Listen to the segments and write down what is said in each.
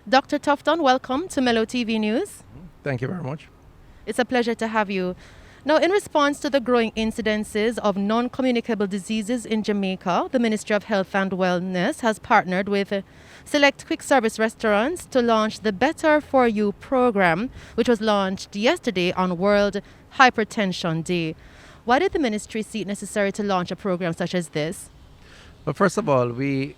Dr. Tufton, welcome to Mellow TV News. Thank you very much. It's a pleasure to have you. Now, in response to the growing incidences of non-communicable diseases in Jamaica, the Ministry of Health and Wellness has partnered with select quick service restaurants to launch the Better For You program, which was launched yesterday on World Hypertension Day. Why did the ministry see it necessary to launch a program such as this? But first of all, we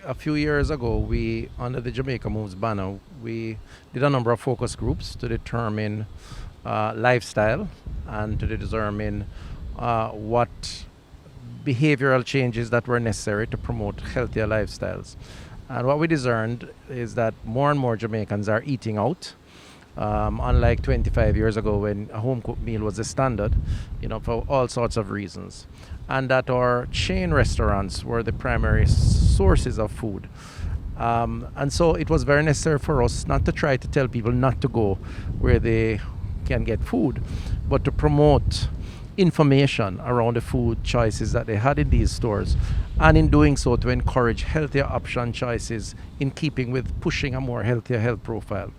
a few years ago, we under the Jamaica Moves banner, we did a number of focus groups to determine lifestyle and to determine what behavioral changes that were necessary to promote healthier lifestyles. And what we discerned is that more and more Jamaicans are eating out. Unlike 25 years ago when a home cooked meal was the standard, for all sorts of reasons. And that our chain restaurants were the primary sources of food. And so it was very necessary for us not to try to tell people not to go where they can get food, but to promote information around the food choices that they had in these stores, and in doing so to encourage healthier option choices in keeping with pushing a more healthier health profile.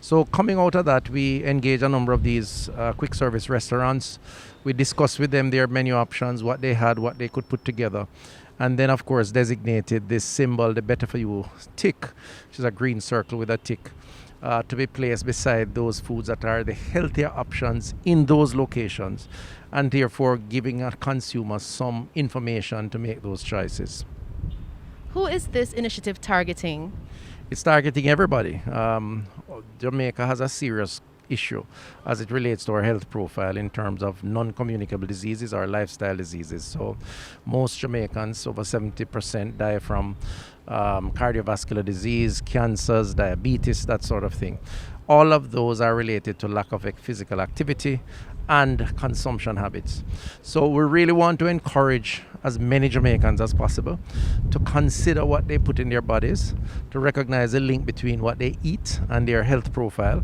So coming out of that, we engage a number of these quick service restaurants. We discussed with them their menu options, what they had, what they could put together, and then of course designated this symbol, the Better For You tick, which is a green circle with a tick, to be placed beside those foods that are the healthier options in those locations, and therefore giving a consumer some information to make those choices. Who is this initiative targeting? It's targeting everybody. Jamaica has a serious issue as it relates to our health profile in terms of non-communicable diseases or lifestyle diseases. So most Jamaicans, over 70%, die from cardiovascular disease, cancers, diabetes, that sort of thing. All of those are related to lack of physical activity and consumption habits. So we really want to encourage as many Jamaicans as possible to consider what they put in their bodies, to recognize the link between what they eat and their health profile,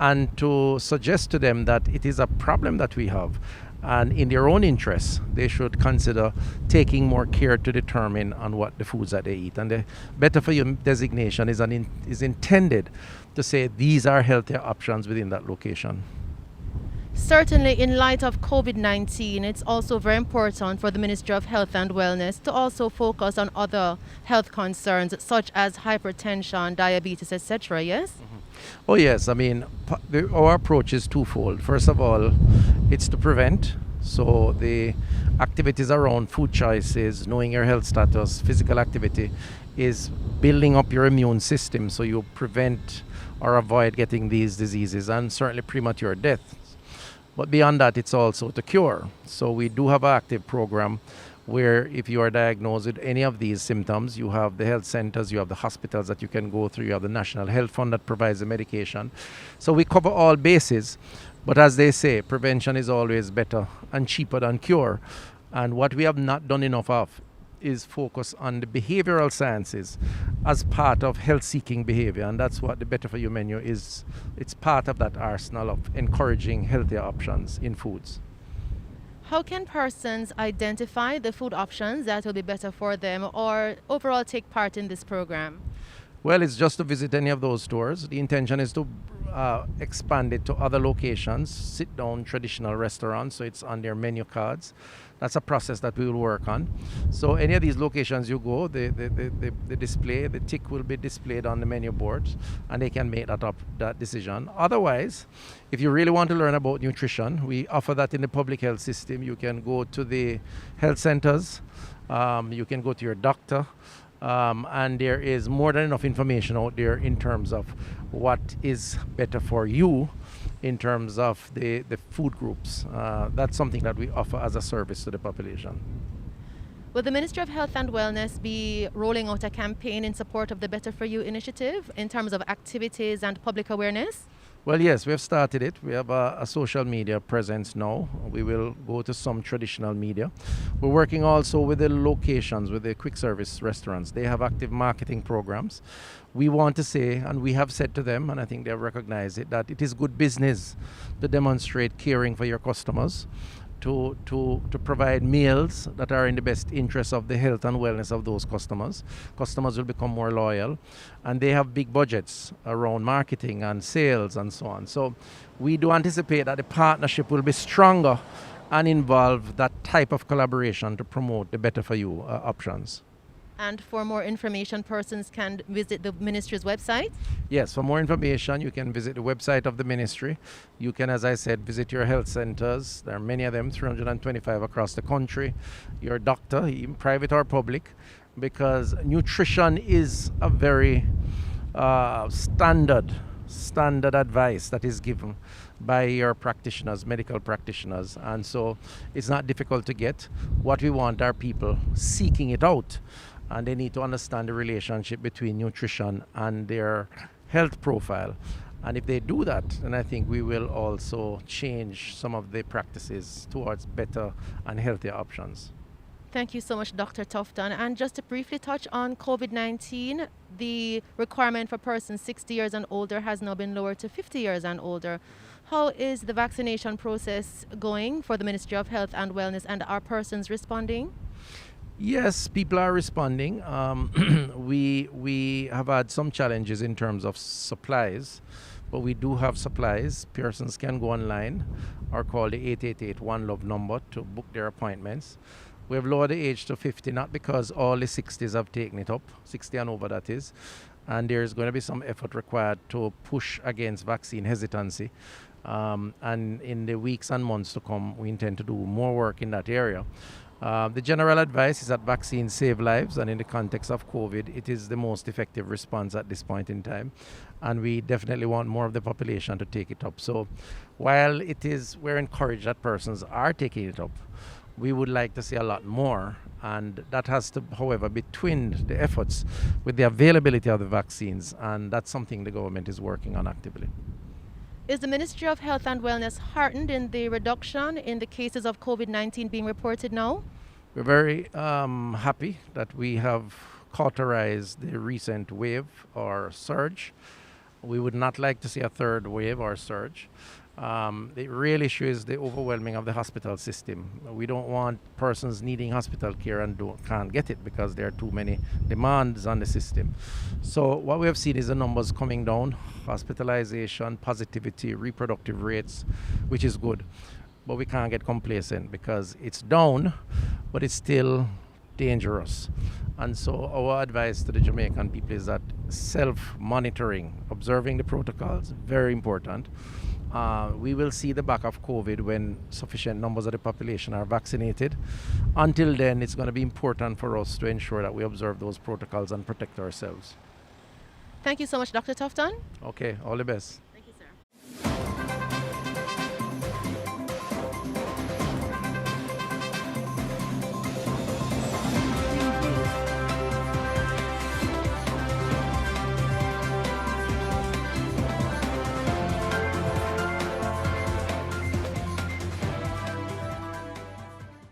and to suggest to them that it is a problem that we have. And in their own interests, they should consider taking more care to determine on what the foods that they eat. And the Better For You designation is intended to say these are healthier options within that location. Certainly, in light of COVID-19, it's also very important for the Ministry of Health and Wellness to also focus on other health concerns such as hypertension, diabetes, etc. Yes? Oh yes, I mean, our approach is twofold. First of all, it's to prevent. So the activities around food choices, knowing your health status, physical activity is building up your immune system so you prevent or avoid getting these diseases and certainly premature death. But beyond that, it's also to cure. So we do have an active program where if you are diagnosed with any of these symptoms, you have the health centers, you have the hospitals that you can go through, you have the National Health Fund that provides the medication. So we cover all bases. But as they say, prevention is always better and cheaper than cure. And what we have not done enough of is focus on the behavioral sciences as part of health-seeking behavior, and that's what the Better For You menu is. It's part of that arsenal of encouraging healthier options in foods. How can persons identify the food options that will be better for them or overall take part in this program? Well, it's just to visit any of those stores. The intention is to expand it to other locations, sit-down traditional restaurants, so it's on their menu cards. That's a process that we will work on. So any of these locations you go, the display, the tick will be displayed on the menu boards, and they can make that decision. Otherwise, if you really want to learn about nutrition, we offer that in the public health system. You can go to the health centers, you can go to your doctor, and there is more than enough information out there in terms of what is better for you in terms of the food groups. That's something that we offer as a service to the population. Will the Ministry of Health and Wellness be rolling out a campaign in support of the Better For You initiative in terms of activities and public awareness? Well, yes, we have started it. We have a social media presence now. We will go to some traditional media. We're working also with the locations, with the quick service restaurants. They have active marketing programs. We want to say, and we have said to them, and I think they recognize it, that it is good business to demonstrate caring for your customers. to provide meals that are in the best interest of the health and wellness of those customers. Customers will become more loyal, and they have big budgets around marketing and sales and so on. So we do anticipate that the partnership will be stronger and involve that type of collaboration to promote the better for you options. And for more information, persons can visit the ministry's website. Yes, for more information, you can visit the website of the ministry. You can, as I said, visit your health centers. There are many of them, 325 across the country. Your doctor, even private or public, because nutrition is a very standard advice that is given by your practitioners, medical practitioners, and so it's not difficult to get. What we want are people seeking it out, and they need to understand the relationship between nutrition and their health profile. And if they do that, then I think we will also change some of the practices towards better and healthier options. Thank you so much, Dr. Tufton. And just to briefly touch on COVID-19, the requirement for persons 60 years and older has now been lowered to 50 years and older. How is the vaccination process going for the Ministry of Health and Wellness, and are persons responding? Yes, people are responding. We have had some challenges in terms of supplies, but we do have supplies. Persons can go online or call the 888 One Love number to book their appointments. We have lowered the age to 50, not because all the 60s have taken it up, 60 and over that is, and there's going to be some effort required to push against vaccine hesitancy. And in the weeks and months to come, we intend to do more work in that area. The general advice is that vaccines save lives, and in the context of COVID, it is the most effective response at this point in time. And we definitely want more of the population to take it up. So while we're encouraged that persons are taking it up, we would like to see a lot more, and that has to, however, be twinned the efforts with the availability of the vaccines, and that's something the government is working on actively. Is the Ministry of Health and Wellness heartened in the reduction in the cases of COVID-19 being reported now? We're very happy that we have cauterized the recent wave or surge. We would not like to see a third wave or surge. The real issue is the overwhelming of the hospital system. We don't want persons needing hospital care and can't get it because there are too many demands on the system. So what we have seen is the numbers coming down, hospitalization, positivity, reproductive rates, which is good. But we can't get complacent because it's down, but it's still dangerous. And so our advice to the Jamaican people is that self-monitoring, observing the protocols, very important. We will see the back of COVID when sufficient numbers of the population are vaccinated. Until then, it's going to be important for us to ensure that we observe those protocols and protect ourselves. Thank you so much, Dr. Tufton. Okay, all the best.